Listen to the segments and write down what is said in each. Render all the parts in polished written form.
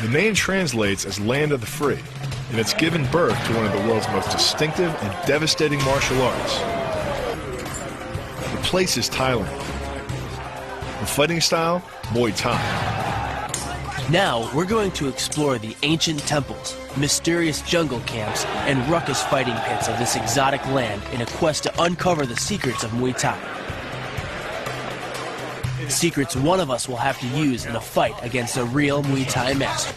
The name translates as Land of the Free, and it's given birth to one of the world's most distinctive and devastating martial arts. The place is Thailand. The fighting style, Muay Thai. Now, we're going to explore the ancient temples, mysterious jungle camps, and ruckus fighting pits of this exotic land in a quest to uncover the secrets of Muay Thai. Secrets one of us will have to use in a fight against a real Muay Thai master.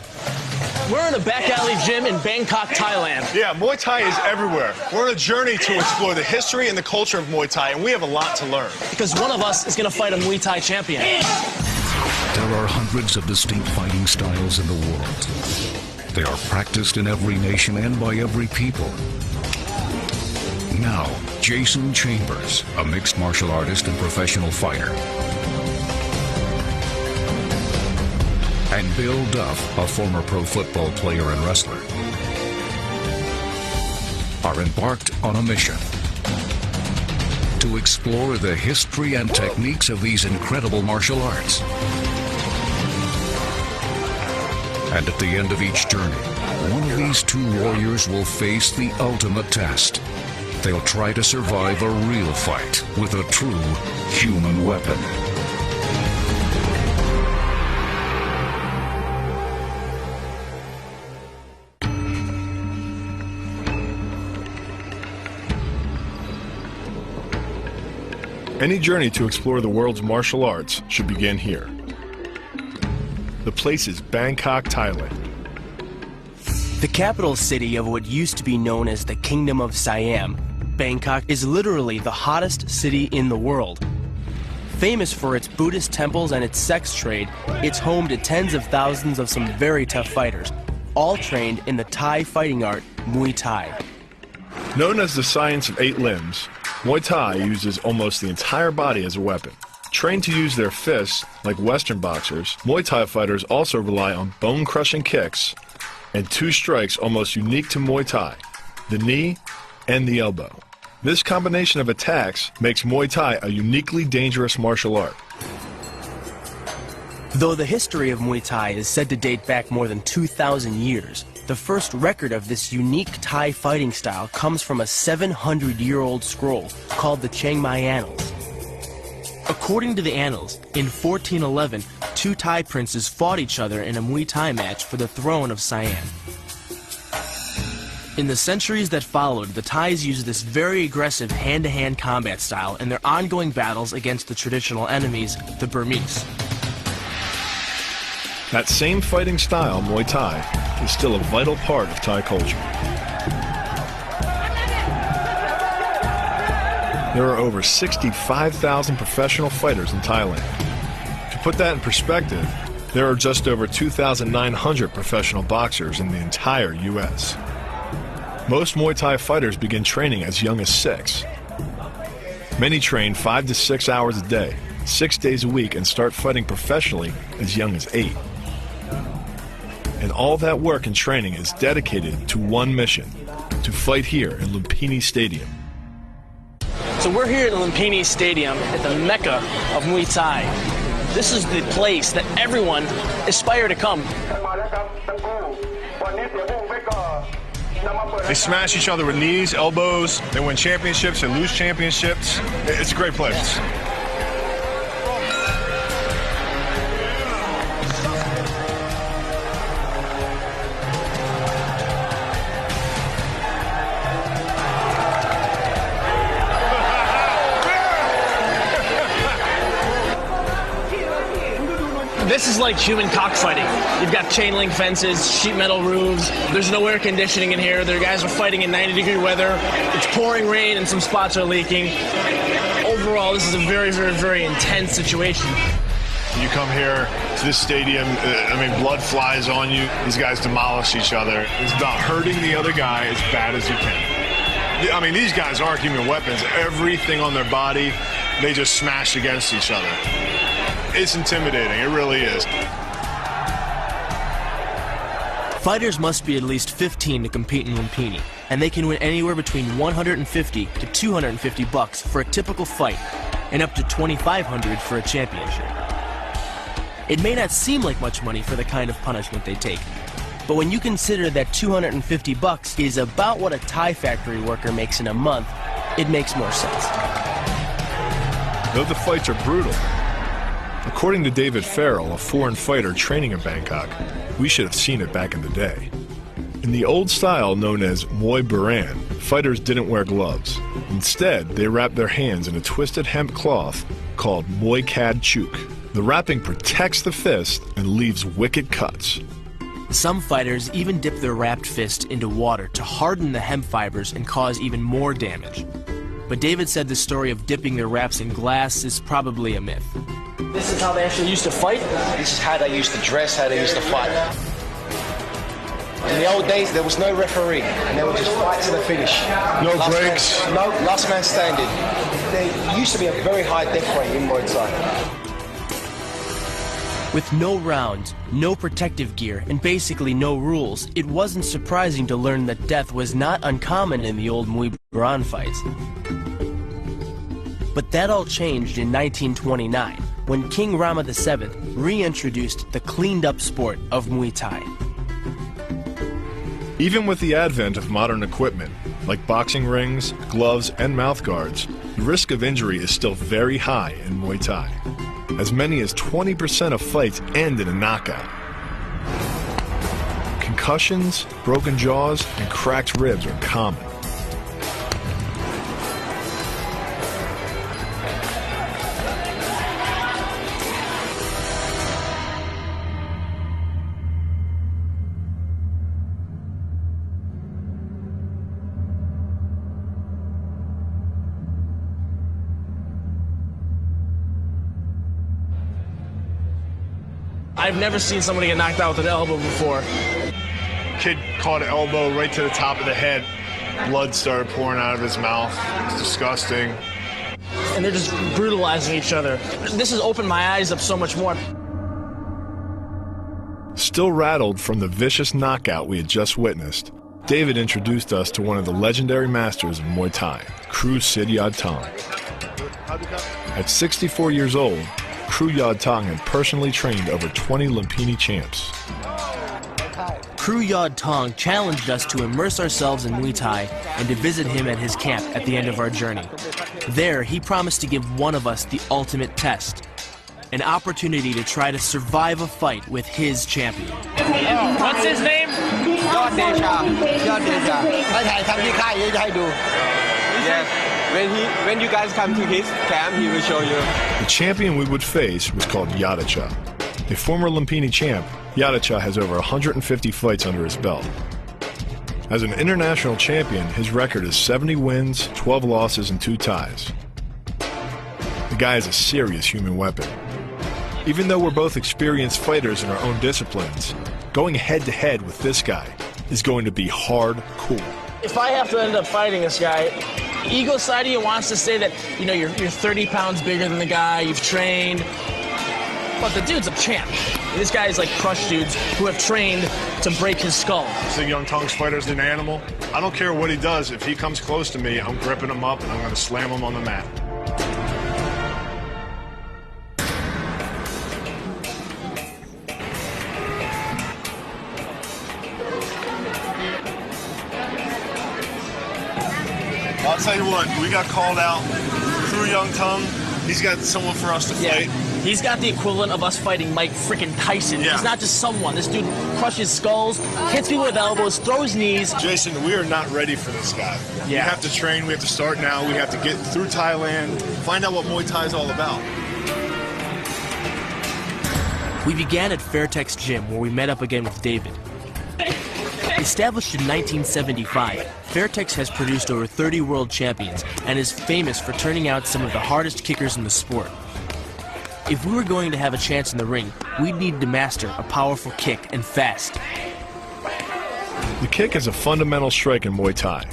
We're in a back alley gym in Bangkok, Thailand. Yeah, Muay Thai is everywhere. We're on a journey to explore the history and the culture of Muay Thai, and we have a lot to learn. Because one of us is going to fight a Muay Thai champion. There are hundreds of distinct fighting styles in the world. They are practiced in every nation and by every people. Now, Jason Chambers, a mixed martial artist and professional fighter. And Bill Duff, a former pro football player and wrestler, are embarked on a mission to explore the history and techniques of these incredible martial arts. And at the end of each journey, one of these two warriors will face the ultimate test. They'll try to survive a real fight with a true human weapon. Any journey to explore the world's martial arts should begin here. The place is Bangkok, Thailand. The capital city of what used to be known as the Kingdom of Siam, Bangkok is literally the hottest city in the world. Famous for its Buddhist temples and its sex trade, it's home to tens of thousands of some very tough fighters, all trained in the Thai fighting art, Muay Thai. Known as the science of 8 limbs, Muay Thai uses almost the entire body as a weapon. Trained to use their fists, like Western boxers, Muay Thai fighters also rely on bone-crushing kicks and 2 strikes almost unique to Muay Thai, the knee and the elbow. This combination of attacks makes Muay Thai a uniquely dangerous martial art. Though the history of Muay Thai is said to date back more than 2,000 years, the first record of this unique Thai fighting style comes from a 700-year-old scroll called the Chiang Mai Annals. According to the annals, in 1411, 2 Thai princes fought each other in a Muay Thai match for the throne of Siam. In the centuries that followed, the Thais used this very aggressive hand-to-hand combat style in their ongoing battles against the traditional enemies, the Burmese. That same fighting style, Muay Thai, is still a vital part of Thai culture. There are over 65,000 professional fighters in Thailand. To put that in perspective, there are just over 2,900 professional boxers in the entire U.S. Most Muay Thai fighters begin training as young as 6. Many train 5 to 6 hours a day, 6 days a week, and start fighting professionally as young as 8. And all that work and training is dedicated to one mission, to fight here in Lumpini Stadium. So we're here at Lumpini Stadium at the Mecca of Muay Thai. This is the place that everyone aspire to come. They smash each other with knees, elbows. They win championships, they lose championships. It's a great place. This is like human cockfighting. You've got chain link fences, sheet metal roofs. There's no air conditioning in here. The guys are fighting in 90-degree weather. It's pouring rain and some spots are leaking. Overall, this is a very, very, very intense situation. You come here to this stadium, blood flies on you. These guys demolish each other. It's about hurting the other guy as bad as you can. These guys aren't human weapons. Everything on their body, they just smash against each other. It's intimidating, it really is. Fighters must be at least 15 to compete in Lumpini, and they can win anywhere between $150 to $250 for a typical fight, and up to $2,500 for a championship. It may not seem like much money for the kind of punishment they take, but when you consider that $250 is about what a tie factory worker makes in a month, it makes more sense. Though the fights are brutal, according to David Farrell, a foreign fighter training in Bangkok, we should have seen it back in the day. In the old style known as Muay Baran, fighters didn't wear gloves. Instead, they wrapped their hands in a twisted hemp cloth called Muay Kad Chuk. The wrapping protects the fist and leaves wicked cuts. Some fighters even dip their wrapped fist into water to harden the hemp fibers and cause even more damage. But David said the story of dipping their wraps in glass is probably a myth. This is how they actually used to fight? This is how they used to dress, how they used to fight. In the old days, there was no referee, and they would just fight to the finish. No breaks? No, last man standing. There used to be a very high death rate in Muay Thai. With no rounds, no protective gear, and basically no rules, it wasn't surprising to learn that death was not uncommon in the old Muay Baran fights. But that all changed in 1929, when King Rama VII reintroduced the cleaned-up sport of Muay Thai. Even with the advent of modern equipment, like boxing rings, gloves, and mouth guards, the risk of injury is still very high in Muay Thai. As many as 20% of fights end in a knockout. Concussions, broken jaws, and cracked ribs are common. I've never seen somebody get knocked out with an elbow before. Kid caught an elbow right to the top of the head. Blood started pouring out of his mouth. It's disgusting. And they're just brutalizing each other. This has opened my eyes up so much more. Still rattled from the vicious knockout we had just witnessed, David introduced us to one of the legendary masters of Muay Thai, Kru Yad Tong. At 64 years old, Kru Yad Tong had personally trained over 20 Lumpini champs. Kru Yad Tong challenged us to immerse ourselves in Muay Thai and to visit him at his camp at the end of our journey. There, he promised to give one of us the ultimate test, an opportunity to try to survive a fight with his champion. What's his name? When you guys come to his camp, he will show you. The champion we would face was called Yadacha. A former Lumpini champ, Yadacha has over 150 fights under his belt. As an international champion, his record is 70 wins, 12 losses, and 2 ties. The guy is a serious human weapon. Even though we're both experienced fighters in our own disciplines, going head-to-head with this guy is going to be hardcore. If I have to end up fighting this guy, ego side of you wants to say that, you know, you're 30 pounds bigger than the guy, you've trained, but the dude's a champ. This guy's like crushed dudes who have trained to break his skull. So Young Tong's fighter's an animal. I don't care what he does. If he comes close to me, I'm gripping him up and I'm going to slam him on the mat. I'll tell you what, we got called out through Young Tong. He's got someone for us to fight. He's got the equivalent of us fighting Mike frickin' Tyson. Yeah. He's not just someone. This dude crushes skulls, hits people with elbows, throws knees. Jason, we are not ready for this guy. Yeah. We have to train. We have to start now. We have to get through Thailand, find out what Muay Thai is all about. We began at Fairtex Gym, where we met up again with David. Established in 1975, Fairtex has produced over 30 world champions and is famous for turning out some of the hardest kickers in the sport. If we were going to have a chance in the ring, we'd need to master a powerful kick and fast. The kick is a fundamental strike in Muay Thai.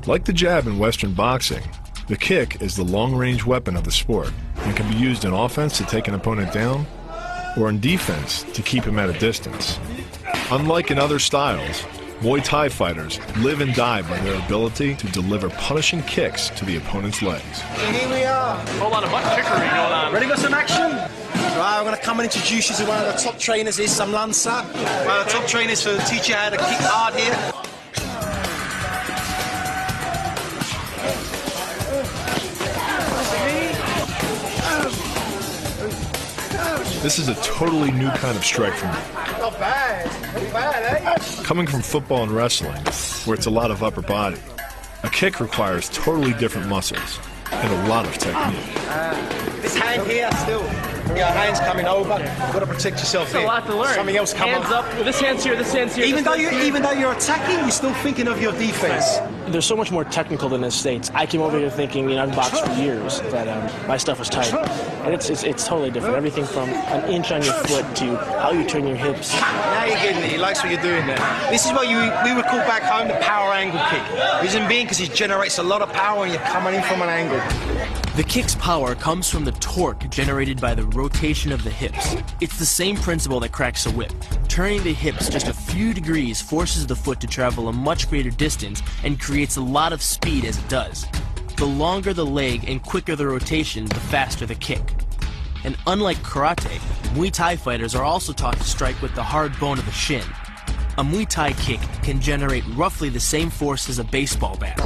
Like the jab in Western boxing, the kick is the long-range weapon of the sport and can be used in offense to take an opponent down or in defense to keep him at a distance. Unlike in other styles, Muay Thai fighters live and die by their ability to deliver punishing kicks to the opponent's legs. A whole lot of butt kickery going on. Ready to go some action? Right, I'm going to come and introduce you to one of the top trainers here, Sam Lancer. One of the top trainers to teach you how to kick hard here. This is a totally new kind of strike for me. Not bad. Not bad, eh? Coming from football and wrestling, where it's a lot of upper body, a kick requires totally different muscles and a lot of technique. This hand here, still. Your hand's coming over. You've got to protect yourself here. It's a lot to learn. Something else comes up. This hand's here, this hand's here. Even though you're attacking, you're still thinking of your defense. They're so much more technical than the States. I came over here thinking, you know, I've boxed for years, that my stuff was tight. And it's totally different. Everything from an inch on your foot to how you turn your hips. Now you're getting it. He likes what you're doing there. This is what we would call back home the power angle kick. Reason being because it generates a lot of power when you're coming in from an angle. The kick's power comes from the torque generated by the rotation of the hips. It's the same principle that cracks a whip. Turning the hips just a few degrees forces the foot to travel a much greater distance and creates a lot of speed as it does. The longer the leg and quicker the rotation, the faster the kick. And unlike karate, Muay Thai fighters are also taught to strike with the hard bone of the shin. A Muay Thai kick can generate roughly the same force as a baseball bat,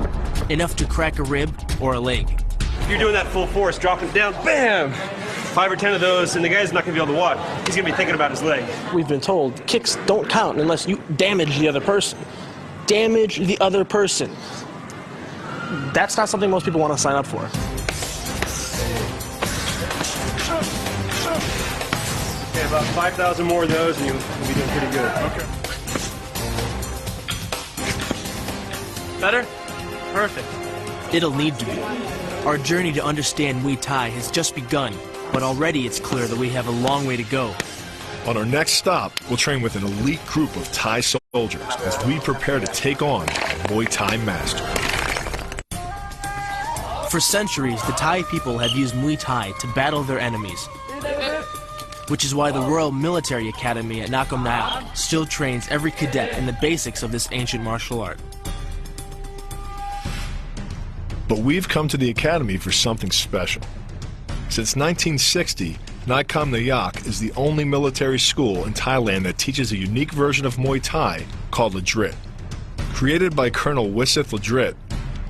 enough to crack a rib or a leg. If you're doing that full force, dropping it down, bam! 5 or 10 of those, and the guy's not going to be able to walk. He's going to be thinking about his leg. We've been told kicks don't count unless you damage the other person. Damage the other person. That's not something most people want to sign up for. Okay, about 5,000 more of those, and you'll be doing pretty good. Okay. Better? Perfect. It'll need to be. Our journey to understand Muay Thai has just begun, but already it's clear that we have a long way to go. On our next stop, we'll train with an elite group of Thai soldiers as we prepare to take on a Muay Thai master. For centuries, the Thai people have used Muay Thai to battle their enemies, which is why the Royal Military Academy at Nakhon Nayok still trains every cadet in the basics of this ancient martial art. But we've come to the academy for something special. Since 1960, Nakhon Nayok is the only military school in Thailand that teaches a unique version of Muay Thai called Ladrit. Created by Colonel Wisith Ladrit,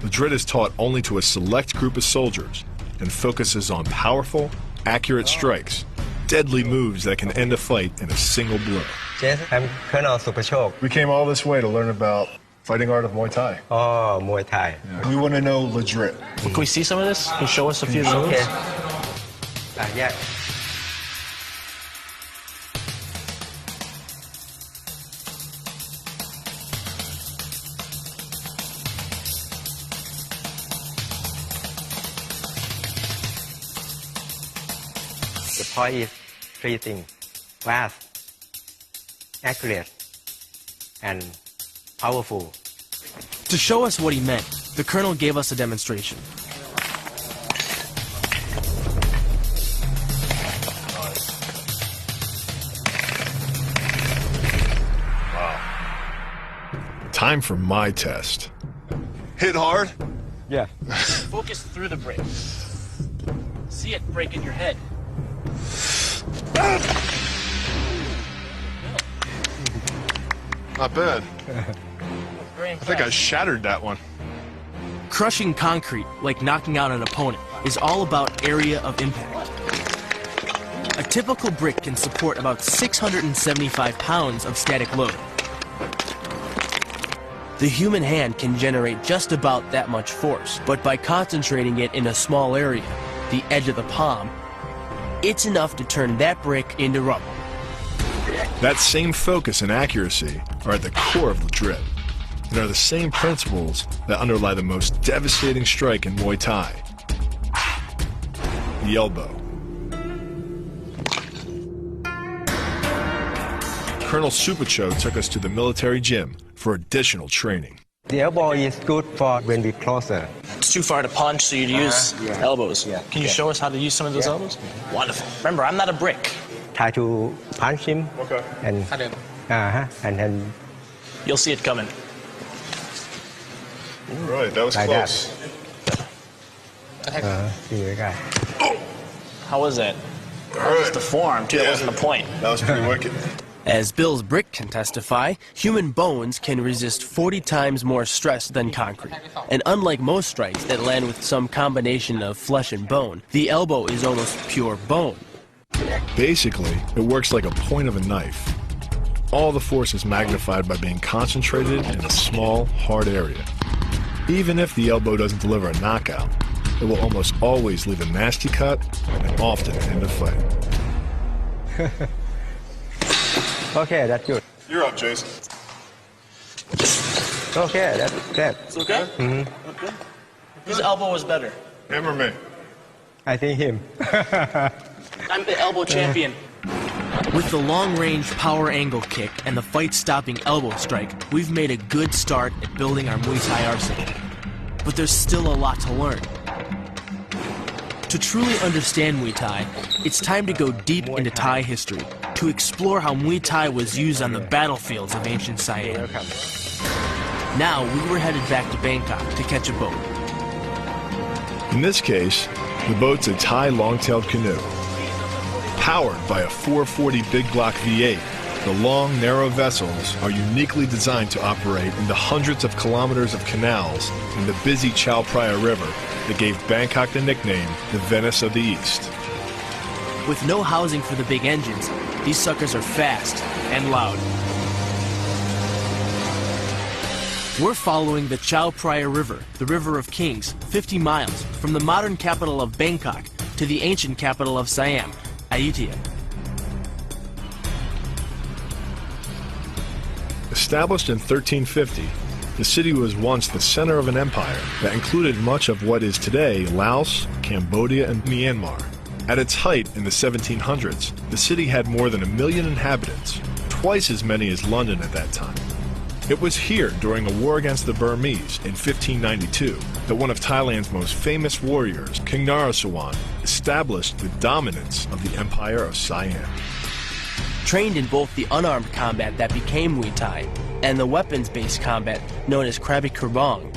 Ladrit is taught only to a select group of soldiers and focuses on powerful, accurate strikes, deadly moves that can end a fight in a single blow. Yes, I'm Colonel Supachok. We came all this way to learn about fighting art of Muay Thai. Oh, Muay Thai. Yeah. We want to know Ladrit. Well, can we see some of this? Can you show us a few moves? Okay. Yeah. The point is 3 things: fast, accurate, and powerful. To show us what he meant, the colonel gave us a demonstration. Time for my test. Hit hard? Yeah. Focus through the break. See it break in your head. Not bad. I think I shattered that one. Crushing concrete, like knocking out an opponent, is all about area of impact. A typical brick can support about 675 pounds of static load. The human hand can generate just about that much force, but by concentrating it in a small area, the edge of the palm, it's enough to turn that brick into rubble. That same focus and accuracy are at the core of Ladrit, and are the same principles that underlie the most devastating strike in Muay Thai: the elbow. Colonel Supacho took us to the military gym for additional training. The elbow is good for when we closer. It's too far to punch, so you'd use elbows. Yeah. Can you show us how to use some of those elbows? Wonderful. Remember, I'm not a brick. Try to punch him. Okay. And and then You'll see it coming. Right, that was like close. that. How was that? Just the form, too. That wasn't the point. That was pretty wicked. As Bill's brick can testify, human bones can resist 40 times more stress than concrete. And unlike most strikes that land with some combination of flesh and bone, the elbow is almost pure bone. Basically, it works like a point of a knife. All the force is magnified by being concentrated in a small, hard area. Even if the elbow doesn't deliver a knockout, it will almost always leave a nasty cut and often end a fight. Okay, that's good. You're up, Jason. Okay, that's that. It's okay? Mm-hmm. Okay. Whose elbow was better? Him or me? I think him. I'm the elbow champion. With the long-range power angle kick and the fight-stopping elbow strike, we've made a good start at building our Muay Thai arsenal. But there's still a lot to learn. To truly understand Muay Thai, it's time to go deep into Thai history, to explore how Muay Thai was used on the battlefields of ancient Siam. Now, we were headed back to Bangkok to catch a boat. In this case, the boat's a Thai long-tailed canoe. Powered by a 440 Big Block V8, the long, narrow vessels are uniquely designed to operate in the hundreds of kilometers of canals in the busy Chao Phraya River that gave Bangkok the nickname the Venice of the East. With no housing for the big engines, these suckers are fast and loud. We're following the Chao Phraya River, the River of Kings, 50 miles from the modern capital of Bangkok to the ancient capital of Siam, Ayutthaya. Established in 1350, the city was once the center of an empire that included much of what is today Laos, Cambodia, and Myanmar. At its height in the 1700s, the city had more than 1 million inhabitants, twice as many as London at that time. It was here during a war against the Burmese in 1592 that one of Thailand's most famous warriors, King Naresuan, established the dominance of the Empire of Siam. Trained in both the unarmed combat that became Muay Thai and the weapons-based combat known as Krabi Kerbang,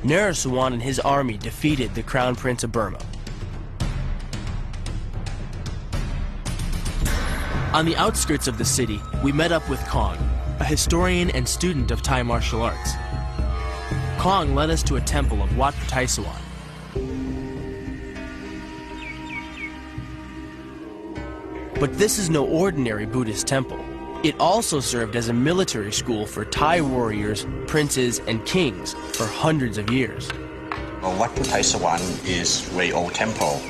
Naresuan and his army defeated the Crown Prince of Burma. On the outskirts of the city, we met up with Kong, a historian and student of Thai martial arts. Kong led us to a temple of Wat Thai Sawan. But this is no ordinary Buddhist temple. It also served as a military school for Thai warriors, princes, and kings for hundreds of years. Wat Thai Sawan is a very old temple.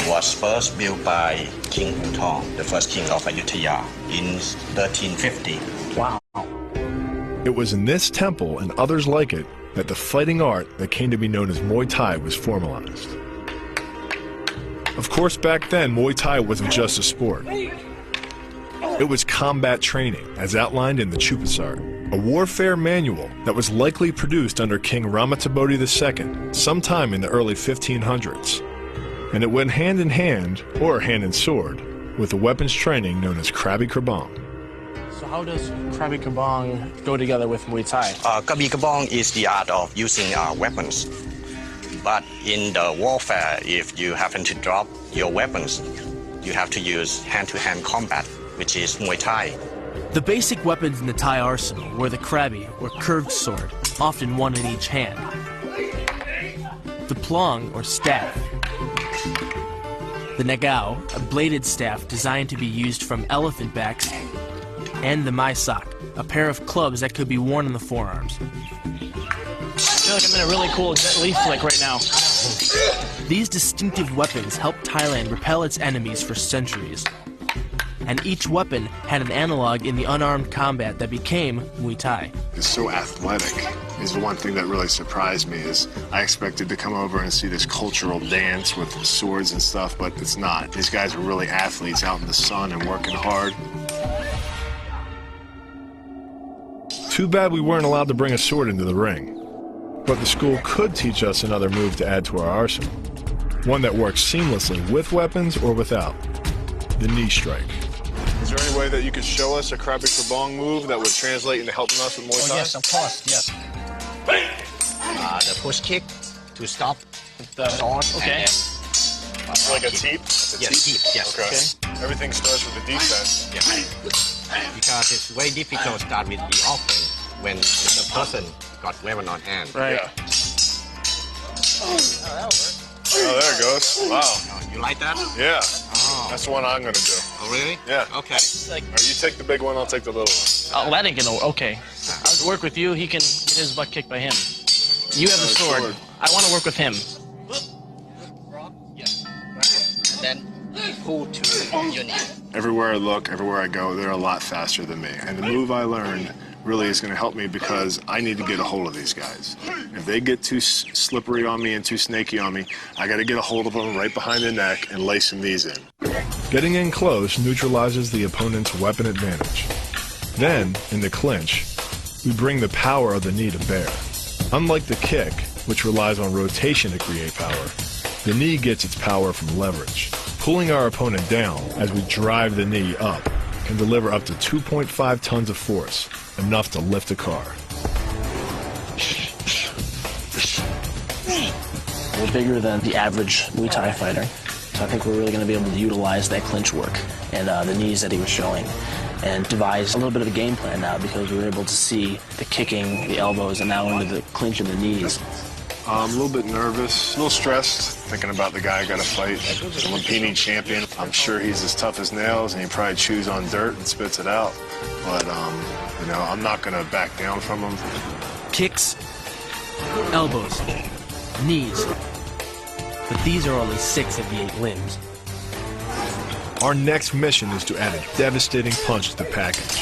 It was first built by King Utong, the first king of Ayutthaya, in 1350. Wow. It was in this temple and others like it that the fighting art that came to be known as Muay Thai was formalized. Of course, back then, Muay Thai wasn't just a sport. It was combat training, as outlined in the Chupasart, a warfare manual that was likely produced under King Ramatabodhi II sometime in the early 1500s. And it went hand in hand, or hand in sword, with the weapons training known as Krabi Kerbang. So how does Krabi Kerbang go together with Muay Thai? Krabi Kerbang is the art of using weapons. But in the warfare, if you happen to drop your weapons, you have to use hand-to-hand combat, which is Muay Thai. The basic weapons in the Thai arsenal were the Krabi, or curved sword, often one in each hand, the plong, or staff, the nagao, a bladed staff designed to be used from elephant backs, and the mai sak, a pair of clubs that could be worn on the forearms. I feel like I'm in a really cool jet leaf flick right now. These distinctive weapons helped Thailand repel its enemies for centuries. And each weapon had an analog in the unarmed combat that became Muay Thai. It's so athletic is the one thing that really surprised me. Is I expected to come over and see this cultural dance with swords and stuff, but it's not. These guys are really athletes out in the sun and working hard. Too bad we weren't allowed to bring a sword into the ring. But the school could teach us another move to add to our arsenal. One that works seamlessly with weapons or without. The knee strike. Is there any way that you could show us a Krabi Kerbang move that would translate into helping us with Muay Thai? Yes, of course, yes. The push kick to stop The sword. okay. Like a teep? Yes, teep, yes. Okay. Everything starts with the defense. Yes. Because it's very difficult to start with the offense when the person got weapon on hand. Right. Yeah. Oh, there it goes. Wow. You like that? Yeah. Oh. That's the one I'm going to do. Oh, really? Yeah. Okay. All right, you take the big one, I'll take the little one. Oh, that ain't gonna. Okay. I'll work with you. He can get his butt kicked by him. You have the sword. I want to work with him. And then pull to your knee. Everywhere I look, everywhere I go, they're a lot faster than me. And the move I learned really is going to help me because I need to get a hold of these guys. If they get too slippery on me and too snaky on me, I got to get a hold of them right behind the neck and lace some knees in. Getting in close neutralizes the opponent's weapon advantage. Then, in the clinch, we bring the power of the knee to bear. Unlike the kick, which relies on rotation to create power, the knee gets its power from leverage. Pulling our opponent down as we drive the knee up can deliver up to 2.5 tons of force, enough to lift a car. We're bigger than the average Muay Thai fighter, so I think we're really going to be able to utilize that clinch work and the knees that he was showing, and devise a little bit of a game plan now because we were able to see the kicking, the elbows, and now into the clinch and the knees. I'm a little bit nervous, a little stressed, thinking about the guy I got to fight, the Lumpini champion. I'm sure he's as tough as nails, and he probably chews on dirt and spits it out. But, you know, I'm not going to back down from him. Kicks, elbows, knees. But these are only 6 of the 8 limbs. Our next mission is to add a devastating punch to the package.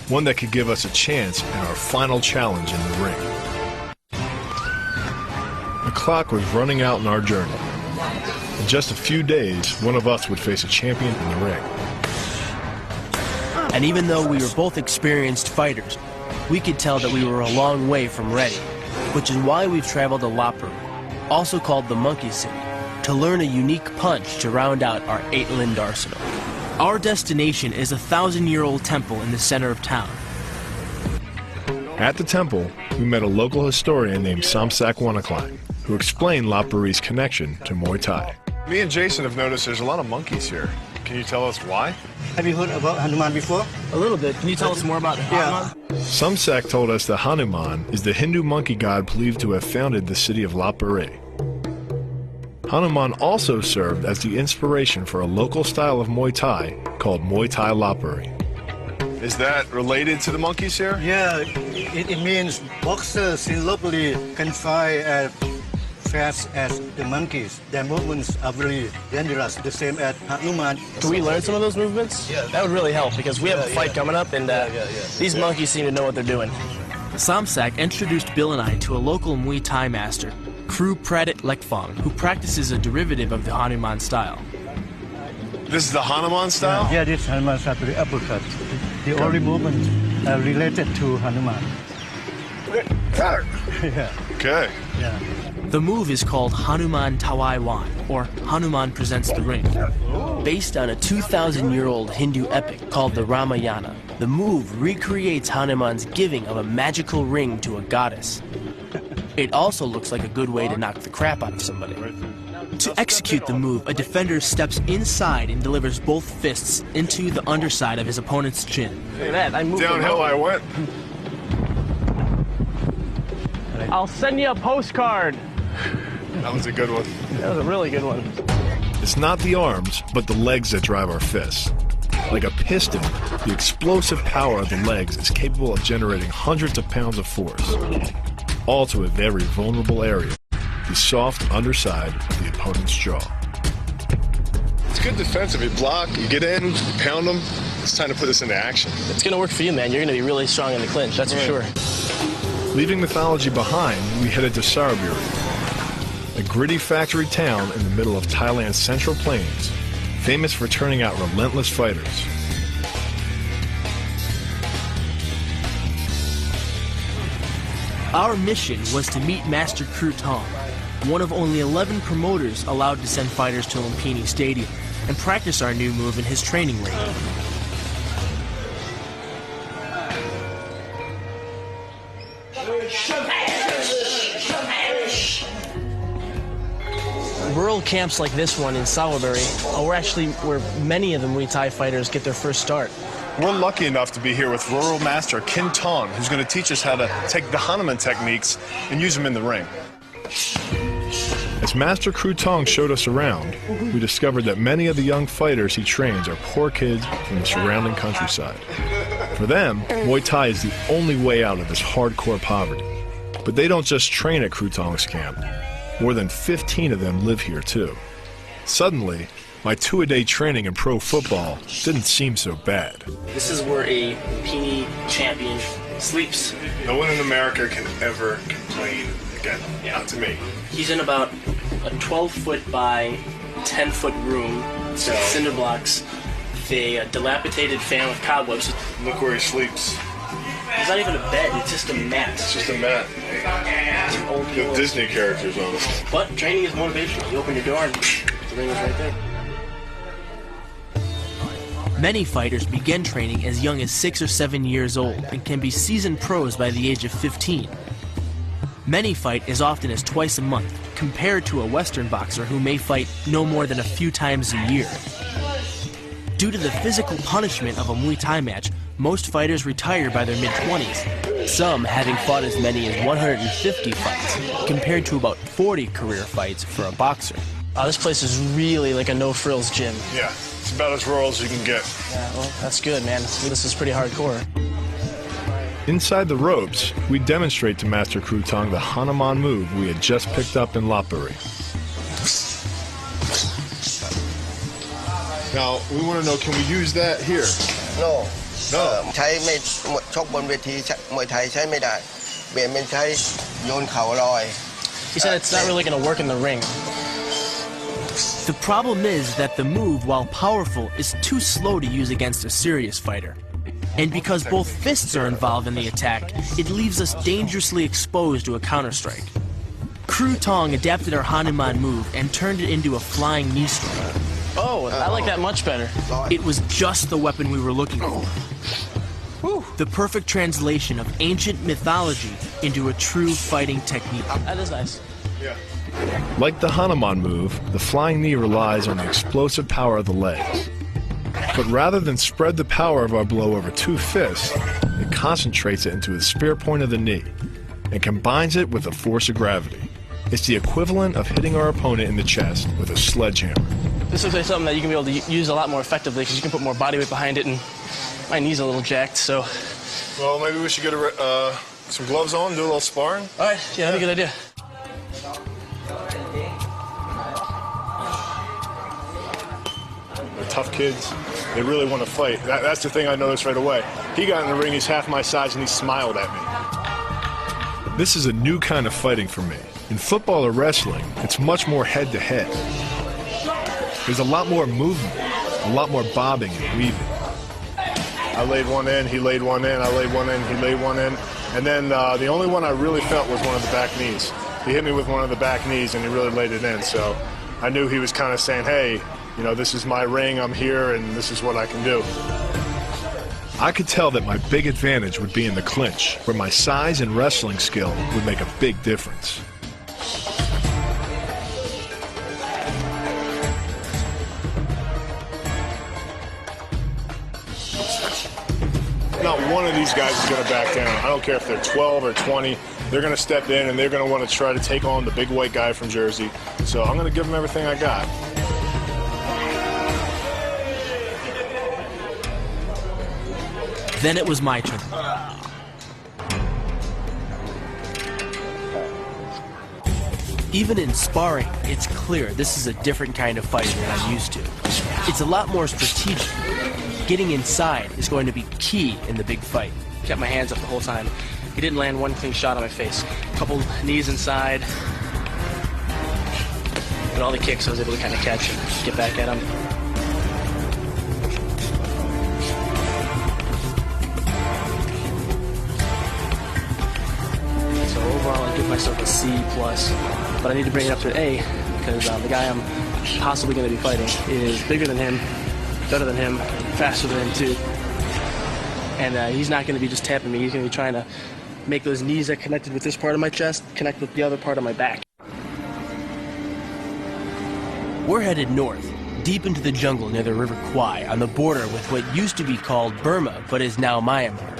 One that could give us a chance in our final challenge in the ring. The clock was running out in our journey. In just a few days, one of us would face a champion in the ring. And even though we were both experienced fighters, we could tell that we were a long way from ready, which is why we've traveled to Lapuru, also called the Monkey City, to learn a unique punch to round out our 8-limbed arsenal. Our destination is a 1,000-year-old temple in the center of town. At the temple, we met a local historian named Samsak Wanakline, who explained Lapuru's connection to Muay Thai. Me and Jason have noticed there's a lot of monkeys here. Can you tell us why? Have you heard about Hanuman before? A little bit. Can you tell us more about Hanuman? Samsak told us that Hanuman is the Hindu monkey god believed to have founded the city of Lapuru. Hanuman also served as the inspiration for a local style of Muay Thai called Muay Thai Lapuru. Is that related to the monkeys here? Yeah, it means boxers in Lapuru can fight as fast as the monkeys. Their movements are very dangerous, the same as Hanuman. Can we learn some of those movements? Yeah. That would really help because we have a fight coming up and these monkeys seem to know what they're doing. Samsak introduced Bill and I to a local Muay Thai master, Kru Pradit Lekfong, who practices a derivative of the Hanuman style. This is the Hanuman style? Yeah, this Hanuman style, the uppercut. The only movements are related to Hanuman. Yeah. Okay. Yeah. The move is called Hanuman Tawai Wan, or Hanuman Presents the Ring. Based on a 2,000-year-old Hindu epic called the Ramayana, the move recreates Hanuman's giving of a magical ring to a goddess. It also looks like a good way to knock the crap out of somebody. To execute the move, a defender steps inside and delivers both fists into the underside of his opponent's chin. Look at that, I moved Downhill I went. I'll send you a postcard. That was a good one. That was a really good one. It's not the arms, but the legs that drive our fists. Like a piston, the explosive power of the legs is capable of generating hundreds of pounds of force, all to a very vulnerable area, the soft underside of the opponent's jaw. It's good defensive. You block, you get in, you pound them. It's time to put this into action. It's going to work for you, man. You're going to be really strong in the clinch, that's for sure. Leaving mythology behind, we headed to Saraburi, a gritty factory town in the middle of Thailand's Central Plains, famous for turning out relentless fighters. Our mission was to meet Master Kru Tong, one of only 11 promoters allowed to send fighters to Lumpini Stadium, and practice our new move in his training ring. We're rural camps like this one in Salisbury are actually where many of the Muay Thai fighters get their first start. We're lucky enough to be here with rural master Kin Tong, who's going to teach us how to take the Hanuman techniques and use them in the ring. As Master Kru Tong showed us around, we discovered that many of the young fighters he trains are poor kids from the surrounding countryside. For them, Muay Thai is the only way out of this hardcore poverty. But they don't just train at Kru Tong's camp. More than 15 of them live here too. Suddenly, my 2-a-day training in pro football didn't seem so bad. This is where a Pini champion sleeps. No one in America can ever complain again, not to me. He's in about a 12-foot by 10-foot room, cinder blocks, a dilapidated fan with cobwebs. Look where he sleeps. It's not even a bed, it's just a mat. It's just a mat. The Disney characters on it. But training is motivational. You open your door and the ring is right there. Many fighters begin training as young as 6 or 7 years old and can be seasoned pros by the age of 15. Many fight as often as twice a month, compared to a Western boxer who may fight no more than a few times a year. Due to the physical punishment of a Muay Thai match, most fighters retire by their mid-20s, some having fought as many as 150 fights, compared to about 40 career fights for a boxer. This place is really like a no-frills gym. Yeah, it's about as rural as you can get. Yeah, well, that's good, man. This is pretty hardcore. Inside the ropes, we demonstrate to Master Kru Tong the Hanuman move we had just picked up in Lopburi. Now, we want to know, can we use that here? No. No. ใช้ไม่ชกบนเวทีมวยไทยใช้ไม่ได้เปลี่ยนเป็นใช้โยนเข่าลอย He said it's not really going to work in the ring. The problem is that the move, while powerful, is too slow to use against a serious fighter. And because both fists are involved in the attack, it leaves us dangerously exposed to a counterstrike. Kru Tong adapted our Hanuman move and turned it into a flying knee strike. Oh, I like that much better. It was just the weapon we were looking for. The perfect translation of ancient mythology into a true fighting technique. That is nice. Yeah. Like the Hanuman move, the flying knee relies on the explosive power of the legs. But rather than spread the power of our blow over 2 fists, it concentrates it into the spear point of the knee and combines it with the force of gravity. It's the equivalent of hitting our opponent in the chest with a sledgehammer. This looks like something that you can be able to use a lot more effectively because you can put more body weight behind it, and my knee's a little jacked, so... Well, maybe we should get some gloves on and do a little sparring? All right, yeah, that'd be a good idea. They're tough kids. They really want to fight. That's the thing I noticed right away. He got in the ring, he's half my size, and he smiled at me. This is a new kind of fighting for me. In football or wrestling, it's much more head-to-head. There's a lot more movement, a lot more bobbing and weaving. I laid one in, he laid one in, I laid one in, he laid one in. And then the only one I really felt was one of the back knees. He hit me with one of the back knees and he really laid it in. So I knew he was kind of saying, hey, you know, this is my ring, I'm here, and this is what I can do. I could tell that my big advantage would be in the clinch, where my size and wrestling skill would make a big difference. Not one of these guys is going to back down. I don't care if they're 12 or 20. They're going to step in and they're going to want to try to take on the big white guy from Jersey. So I'm going to give them everything I got. Then it was my turn. Even in sparring, it's clear this is a different kind of fighting than I'm used to. It's a lot more strategic. Getting inside is going to be key in the big fight. Kept my hands up the whole time. He didn't land one clean shot on my face. A couple knees inside. But all the kicks I was able to kind of catch and get back at him. So overall, I give myself a C+, but I need to bring it up to an A because the guy I'm possibly going to be fighting is bigger than him, better than him, faster than him too. And he's not going to be just tapping me. He's going to be trying to make those knees that connected with this part of my chest connect with the other part of my back. We're headed north, deep into the jungle near the River Kwai, on the border with what used to be called Burma, but is now Myanmar.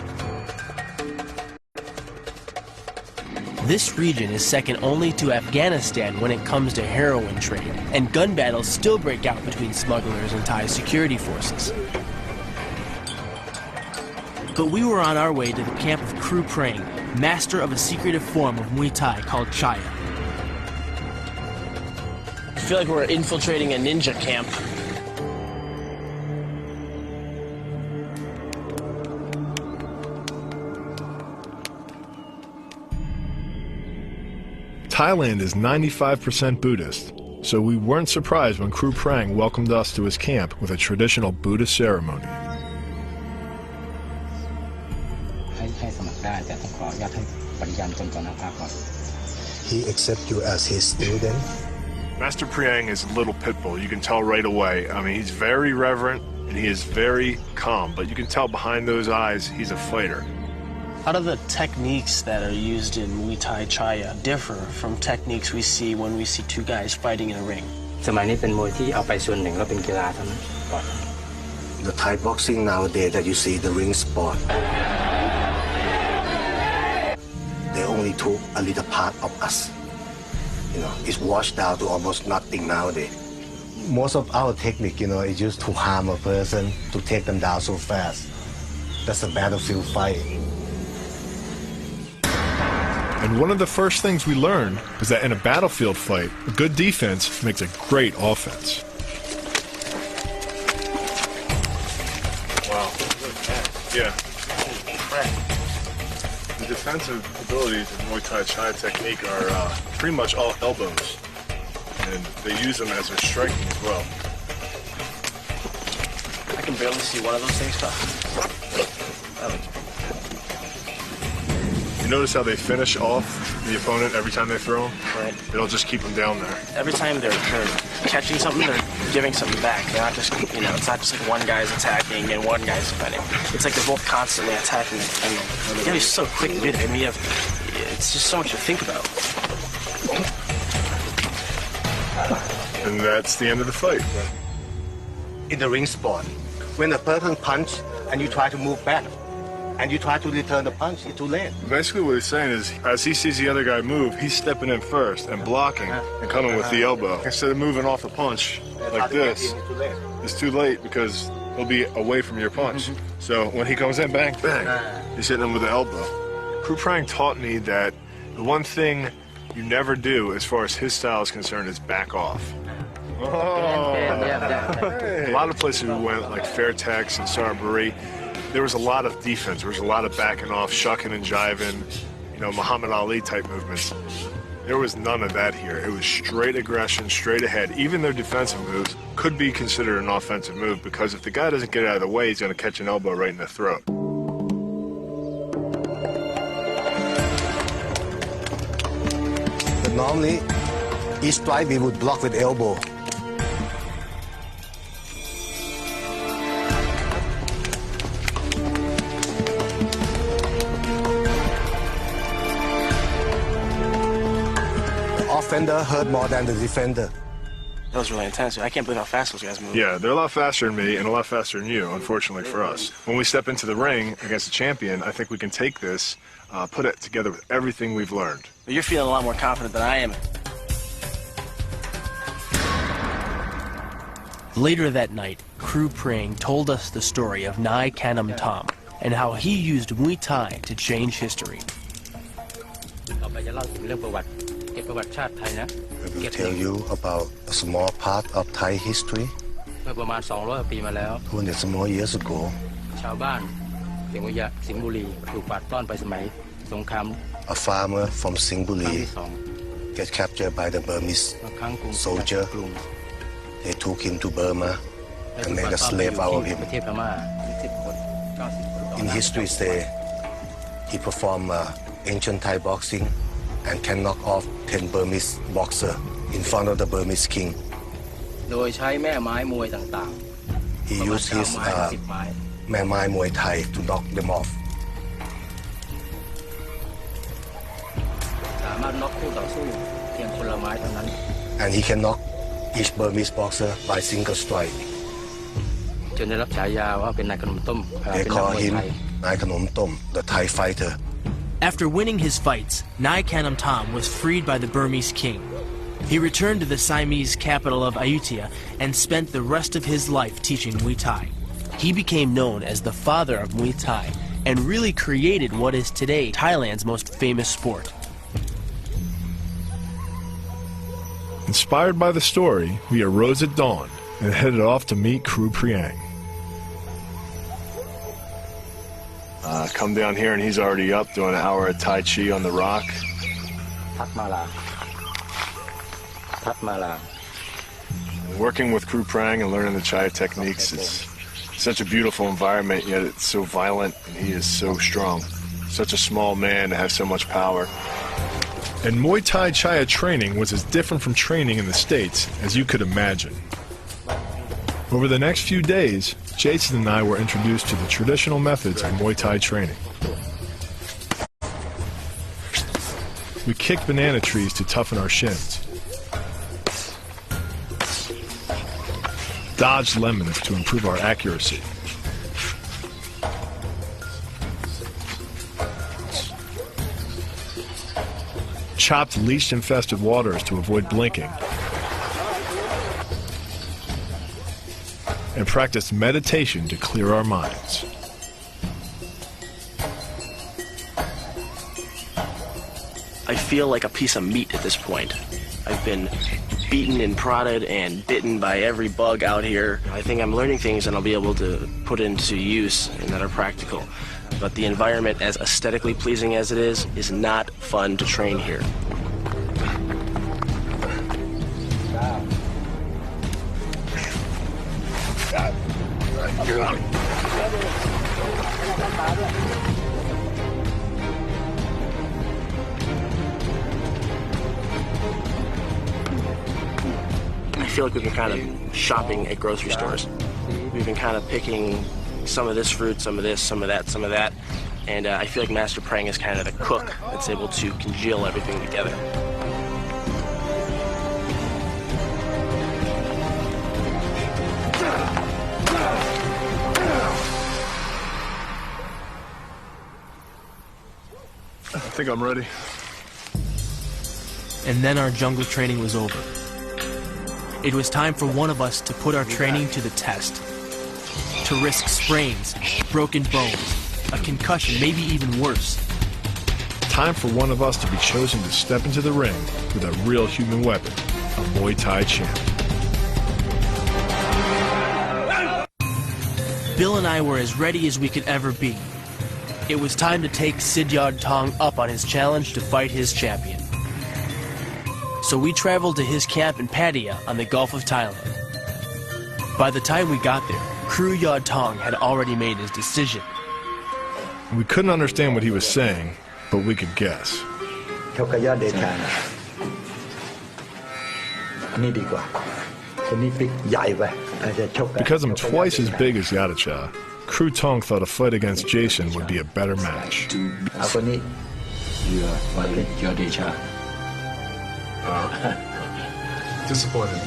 This region is second only to Afghanistan when it comes to heroin trade, and gun battles still break out between smugglers and Thai security forces. But we were on our way to the camp of Kru Prang, master of a secretive form of Muay Thai called Chaya. I feel like we're infiltrating a ninja camp. Thailand is 95% Buddhist, so we weren't surprised when Kru Prang welcomed us to his camp with a traditional Buddhist ceremony. He accepts you as his student. Master Priang is a little pit bull. You can tell right away. I mean, he's very reverent and he is very calm, but you can tell behind those eyes he's a fighter. How do the techniques that are used in Muay Thai Chaya differ from techniques we see when we see two guys fighting in a ring? The Thai boxing nowadays that you see, the ring sport, they only took a little part of us. You know, it's washed down to almost nothing nowadays. Most of our technique, you know, is used to harm a person, to take them down so fast. That's a battlefield fight. And one of the first things we learned was that in a battlefield fight, a good defense makes a great offense. Wow. Yeah. The defensive abilities of Muay Thai Chai technique are pretty much all elbows. And they use them as their striking as well. I can barely see one of those things tough. You notice how they finish off the opponent every time they throw them? Right. It'll just keep them down there. Every time they're catching something, they're giving something back. They're not just, you know, it's not just like one guy's attacking and one guy's defending. It's like they're both constantly attacking. And you gotta be so quick to do it. I mean, it's just so much to think about. And that's the end of the fight. In the ring sport, when a person punches and you try to move back, and you try to return the punch, it's too late. Basically what he's saying is, as he sees the other guy move, he's stepping in first and blocking and coming with the elbow. Instead of moving off the punch like this, it's too late because he'll be away from your punch. So when he comes in, bang, bang, he's hitting him with the elbow. Kru Prang taught me that the one thing you never do as far as his style is concerned is back off. Oh. A lot of places we went, like Fairtex and Saraburi, there was a lot of defense. There was a lot of backing off, shucking and jiving, you know, Muhammad Ali type movements. There was none of that here. It was straight aggression, straight ahead. Even their defensive moves could be considered an offensive move because if the guy doesn't get out of the way, he's going to catch an elbow right in the throat. But normally, each strike we would block with elbow. Offender hurt more than the defender. That was really intense. I can't believe how fast those guys move. Yeah, they're a lot faster than me and a lot faster than you, unfortunately for us. When we step into the ring against a champion, I think we can take this, put it together with everything we've learned. You're feeling a lot more confident than I am. Later that night, Kru Prang told us the story of Nai Kanam Tom and how he used Muay Thai to change history. I will tell you about a small part of Thai history. 200 small years ago, a farmer from Singbuli get captured by the Burmese soldier. They took him to Burma and made a slave out of him. In history say he performed ancient Thai boxing and can knock off 10 Burmese boxers in front of the Burmese king. He used his Mae Mai Muay Thai to knock them off. And he can knock each Burmese boxer by single strike. จนได้รับฉายาว่าเป็นนายขนมต้ม They call him Nai Kanom Tom, the Thai fighter. After winning his fights, Nai Kanam Tom was freed by the Burmese king. He returned to the Siamese capital of Ayutthaya and spent the rest of his life teaching Muay Thai. He became known as the father of Muay Thai and really created what is today Thailand's most famous sport. Inspired by the story, we arose at dawn and headed off to meet Kru Priang. Come down here and he's already up doing an hour of Tai Chi on the rock. Working with Kru Priang and learning the Chaya techniques is such a beautiful environment, yet it's so violent and he is so strong. Such a small man to have so much power. And Muay Thai Chaya training was as different from training in the States as you could imagine. Over the next few days, Jason and I were introduced to the traditional methods of Muay Thai training. We kicked banana trees to toughen our shins, dodged lemons to improve our accuracy, chopped leech-infested waters to avoid blinking, and practiced meditation to clear our minds. I feel like a piece of meat at this point. I've been beaten and prodded and bitten by every bug out here. I think I'm learning things that I'll be able to put into use and that are practical. But the environment, as aesthetically pleasing as it is not fun to train here. I feel like we've been kind of shopping at grocery stores. We've been kind of picking some of this fruit, some of this, some of that, some of that. And I feel like Master Prang is kind of the cook that's able to congeal everything together. I think I'm ready. And then our jungle training was over. It was time for one of us to put our training to the test. To risk sprains, broken bones, a concussion, maybe even worse. Time for one of us to be chosen to step into the ring with a real human weapon, a Muay Thai champ. Bill and I were as ready as we could ever be. It was time to take Sidyard Tong up on his challenge to fight his champion. So we traveled to his camp in Pattaya on the Gulf of Thailand. By the time we got there, Kru Yod Tong had already made his decision. We couldn't understand what he was saying, but we could guess. Because I'm twice as big as Yadacha, Kru Tong thought a fight against Jason would be a better match. Disappointed.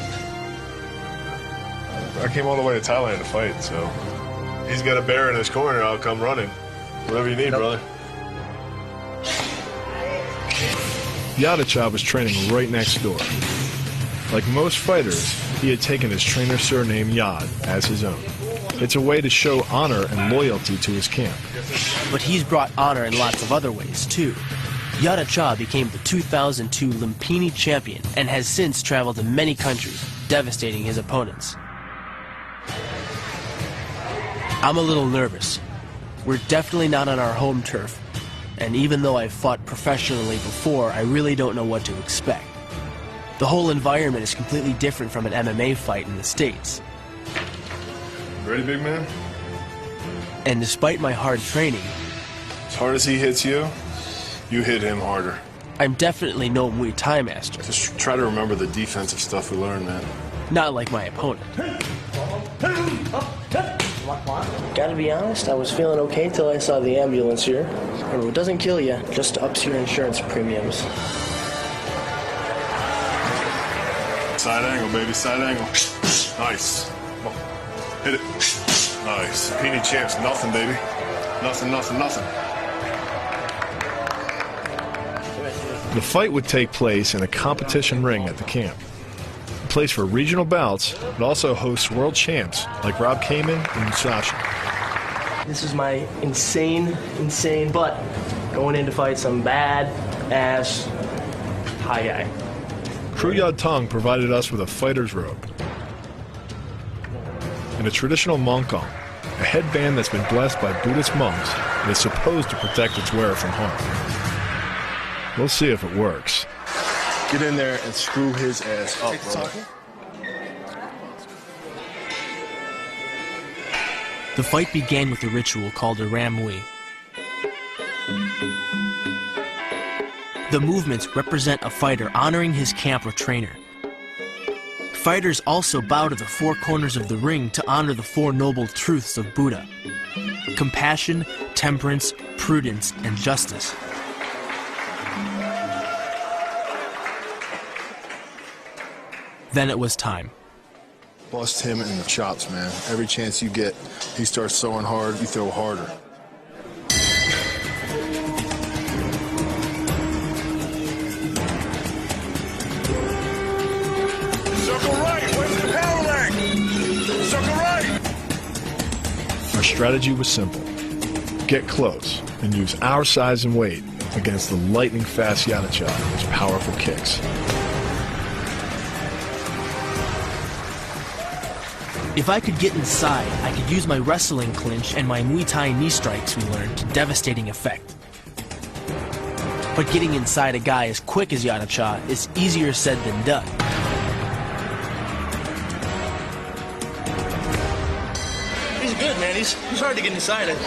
I came all the way to Thailand to fight, so he's got a bear in his corner, I'll come running. Whatever you need, brother. Yadacha was training right next door. Like most fighters, he had taken his trainer's surname Yad as his own. It's a way to show honor and loyalty to his camp. But he's brought honor in lots of other ways, too. Yadacha became the 2002 Lumpini champion and has since traveled to many countries, devastating his opponents. I'm a little nervous. We're definitely not on our home turf, and even though I've fought professionally before, I really don't know what to expect. The whole environment is completely different from an MMA fight in the States. Ready, big man? And despite my hard training, as hard as he hits you, you hit him harder. I'm definitely no Muay Thai master. Just try to remember the defensive stuff we learned, man. Not like my opponent. Gotta be honest, I was feeling okay till I saw the ambulance here. Remember, it doesn't kill you, just ups your insurance premiums. Side angle, baby, side angle. Nice. Hit it. Nice. Peony champs, nothing, baby. Nothing, nothing, nothing. The fight would take place in a competition ring at the camp. A place for regional bouts, but also hosts world champs like Rob Kamen and Musashi. This is my insane butt going in to fight some bad-ass Thai guy. Kru Yad Tong provided us with a fighter's robe and a traditional mongkong, a headband that's been blessed by Buddhist monks and is supposed to protect its wearer from harm. We'll see if it works. Get in there and screw his ass up, bro. The fight began with a ritual called a ramui. The movements represent a fighter honoring his camp or trainer. Fighters also bow to the four corners of the ring to honor the four noble truths of Buddha: compassion, temperance, prudence, and justice. Then it was time. Bust him in the chops, man. Every chance you get, he starts throwing hard, you throw harder. Circle right, where's the power leg? Circle right. Our strategy was simple. Get close and use our size and weight against the lightning-fast Yadacha and his powerful kicks. If I could get inside, I could use my wrestling clinch and my Muay Thai knee strikes we learned to devastating effect. But getting inside a guy as quick as Yadacha is easier said than done. He's good, man. He's hard to get inside. I'm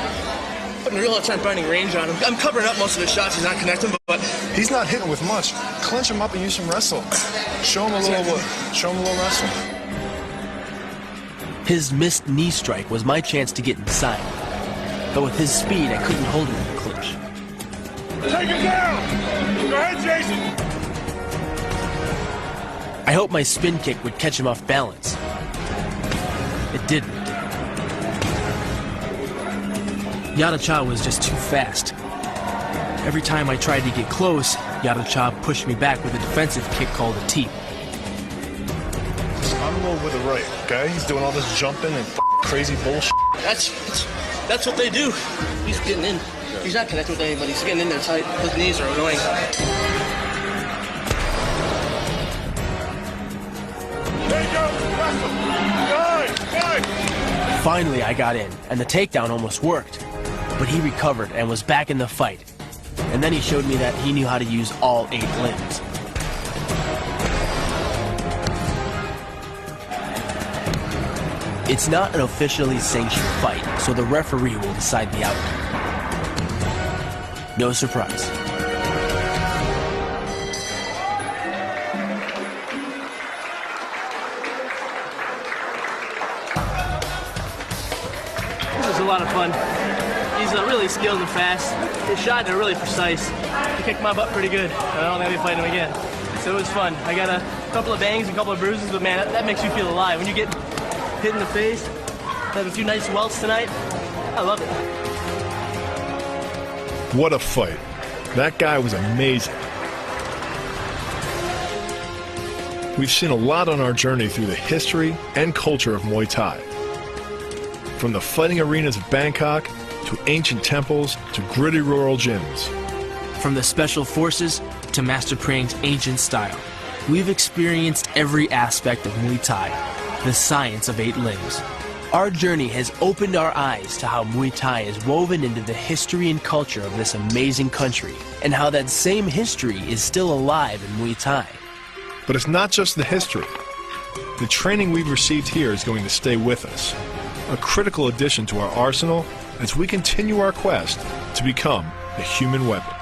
putting a real hard time finding range on him. I'm covering up most of his shots. He's not connecting, but he's not hitting with much. Clinch him up and use some wrestle. Show him a little wrestle. His missed knee strike was my chance to get inside. But with his speed, I couldn't hold him in the clinch. Take him down! Go ahead, Jason! I hoped my spin kick would catch him off balance. It didn't. Yadacha was just too fast. Every time I tried to get close, Yadacha pushed me back with a defensive kick called a teep. Unload with the right, okay? He's doing all this jumping and crazy bullshit. That's what they do. He's getting in. He's not connecting with anybody. He's getting in there tight. His knees are annoying. There you go. Nice. Finally, I got in, and the takedown almost worked. But he recovered and was back in the fight. And then he showed me that he knew how to use all 8 limbs. It's not an officially sanctioned fight, so the referee will decide the outcome. No surprise. This was a lot of fun. He's really skilled and fast. His shots are really precise. He kicked my butt pretty good. I don't think I'll be fighting him again. So it was fun. I got a couple of bangs and a couple of bruises, but man, that makes you feel alive. When you get hit in the face, have a few nice welts tonight. I love it. What a fight. That guy was amazing. We've seen a lot on our journey through the history and culture of Muay Thai. From the fighting arenas of Bangkok, to ancient temples, to gritty rural gyms. From the special forces to Master Prang's ancient style, we've experienced every aspect of Muay Thai, the science of 8 limbs. Our journey has opened our eyes to how Muay Thai is woven into the history and culture of this amazing country, and how that same history is still alive in Muay Thai. But it's not just the history. The training we've received here is going to stay with us, a critical addition to our arsenal as we continue our quest to become the human weapon.